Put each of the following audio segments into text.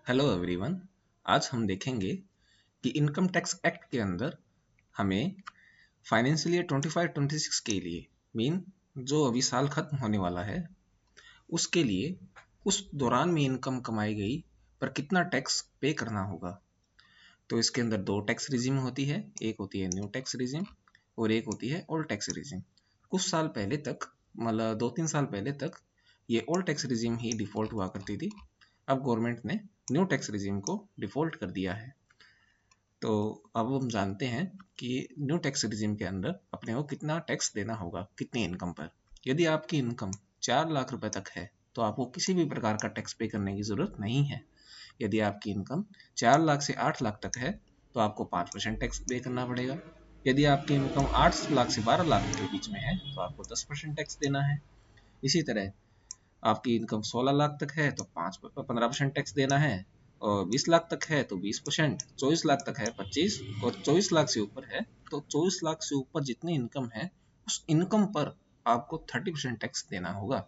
Hello everyone. आज हम देखेंगे कि इनकम टैक्स एक्ट के अंदर हमें फाइनेंशियल ईयर 25-26 के लिए मीन जो अभी साल खत्म होने वाला है उसके लिए उस दौरान में इनकम कमाई गई पर कितना टैक्स पे करना होगा। तो इसके अंदर दो टैक्स रिजिम होती है, एक होती है न्यू टैक्स रिजिम और एक होती है ओल्ड टैक्स रिजिम। कुछ साल पहले तक मतलब 2-3 साल पहले तक ये ओल्ड टैक्स रिजिम ही डिफॉल्ट हुआ करती थी। अब गवर्नमेंट ने न्यू टैक्स रिजिम को डिफॉल्ट कर दिया है। तो अब हम जानते हैं कि न्यू टैक्स रिजिम के अंदर अपने को कितना टैक्स देना होगा, कितनी इनकम पर। यदि आपकी इनकम 4 लाख रुपए तक है तो आपको किसी भी प्रकार का टैक्स पे करने की ज़रूरत नहीं है। यदि आपकी इनकम 4 लाख से 8 लाख तक है तो आपको 5% टैक्स पे करना पड़ेगा। यदि आपकी इनकम 8 लाख से 12 लाख के बीच में है तो आपको 10% टैक्स देना है। इसी तरह आपकी इनकम 16 लाख तक है तो 15% टैक्स देना है, और 20 लाख तक है तो 20%, 24 लाख तक है 25, और 24 लाख से ऊपर है तो 24 लाख से ऊपर जितनी इनकम है उस इनकम पर आपको 30% टैक्स देना होगा।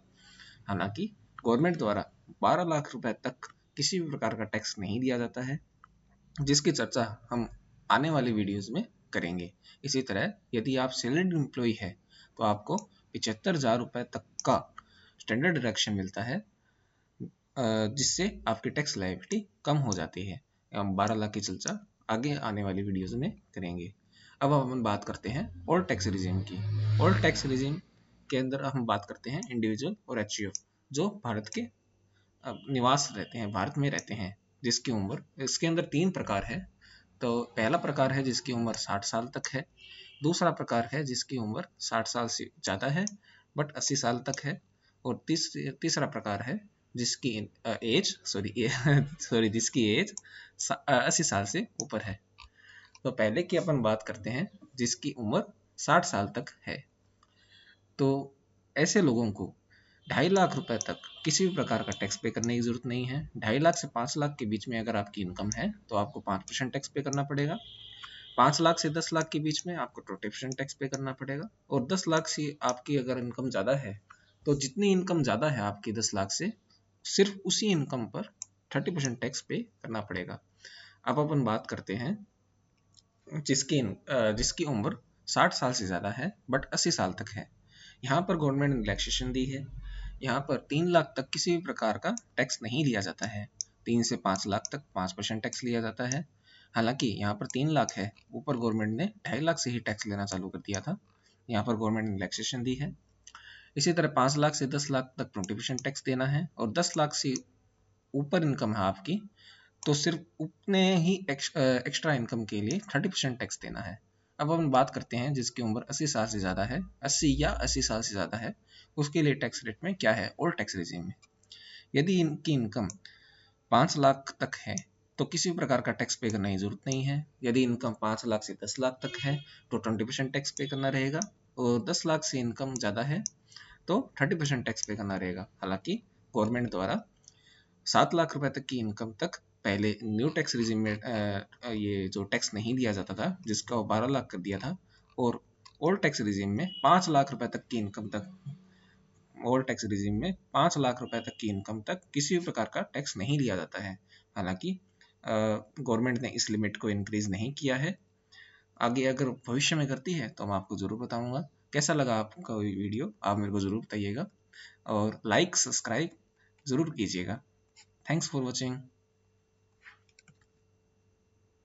हालांकि गवर्नमेंट द्वारा 12 लाख रुपए तक किसी भी प्रकार का टैक्स नहीं दिया जाता है, जिसकी चर्चा हम आने वाली वीडियोस में करेंगे। इसी तरह यदि आप सैलरीड एम्प्लॉय है तो आपको 75,000 रुपए तक का स्टैंडर्ड डिडक्शन मिलता है, जिससे आपकी टैक्स लायबिलिटी कम हो जाती है। हम 12 लाख की चर्चा आगे आने वाली वीडियोस में करेंगे। अब हम बात करते हैं ओल्ड टैक्स रिजिम की। ओल्ड टैक्स रिजिम के अंदर हम बात करते हैं इंडिविजुअल और एचयूएफ जो भारत के निवास रहते हैं, भारत में रहते हैं, जिसकी उम्र इसके अंदर 3 प्रकार है। तो पहला प्रकार है जिसकी उम्र 60 साल तक है, दूसरा प्रकार है जिसकी उम्र 60 साल से ज़्यादा है बट 80 साल तक है, और तीसरा प्रकार है जिसकी एज सॉरी जिसकी एज 80 साल से ऊपर है। तो पहले की अपन बात करते हैं जिसकी उम्र 60 साल तक है। तो ऐसे लोगों को 2.5 लाख रुपए तक किसी भी प्रकार का टैक्स पे करने की जरूरत नहीं है। 2.5 लाख से 5 लाख के बीच में अगर आपकी इनकम है तो आपको 5% टैक्स पे करना पड़ेगा। 5 लाख से 10 लाख के बीच में आपको 20% टैक्स पे करना पड़ेगा, और 10 लाख से आपकी अगर इनकम ज़्यादा है तो जितनी इनकम ज़्यादा है आपकी 10 लाख से सिर्फ उसी इनकम पर 30% टैक्स पे करना पड़ेगा। अब अपन बात करते हैं जिसकी उम्र 60 साल से ज़्यादा है बट 80 साल तक है। यहाँ पर गवर्नमेंट ने रिलैक्सेशन दी है। यहाँ पर 3 लाख तक किसी भी प्रकार का टैक्स नहीं लिया जाता है। 3 से 5 लाख तक 5% टैक्स लिया जाता है। हालांकि यहाँ पर 3 लाख है, ऊपर गवर्नमेंट ने 2.5 लाख से ही टैक्स लेना चालू कर दिया था। यहाँ पर गवर्नमेंट ने रिलैक्सेशन दी है। इसी तरह 5 लाख से 10 लाख तक 20% टैक्स देना है, और 10 लाख से ऊपर इनकम है आपकी तो सिर्फ उतने ही एक्स्ट्रा इनकम के लिए 30% टैक्स देना है। अब हम बात करते हैं जिसकी उम्र 80 साल से ज़्यादा है, 80 या 80 साल से ज़्यादा है, उसके लिए टैक्स रेट में क्या है ओल्ड टैक्स रिजीम में। यदि इनकी इनकम 5 लाख तक है तो किसी भी प्रकार का टैक्स पे करने की जरूरत नहीं है। यदि इनकम 5 लाख से 10 लाख तक है तो 20% टैक्स पे करना रहेगा, और 10 लाख से इनकम ज़्यादा है तो 30% टैक्स पे करना रहेगा। हालांकि गवर्नमेंट द्वारा 7 लाख रुपए तक की इनकम तक पहले न्यू टैक्स रिजिम में ये जो टैक्स नहीं दिया जाता था, जिसका वो 12 लाख कर दिया था, और ओल्ड टैक्स रिजिम में 5 लाख रुपए तक की इनकम तक ओल्ड टैक्स रिजिम में 5 लाख रुपए तक की इनकम तक किसी भी प्रकार का टैक्स नहीं लिया जाता है। हालांकि गवर्नमेंट ने इस लिमिट को इंक्रीज नहीं किया है। आगे अगर भविष्य में करती है तो मैं आपको ज़रूर बताऊंगा। कैसा लगा आपका वीडियो आप मेरे को ज़रूर बताइएगा, और लाइक सब्सक्राइब ज़रूर कीजिएगा। Thanks for watching.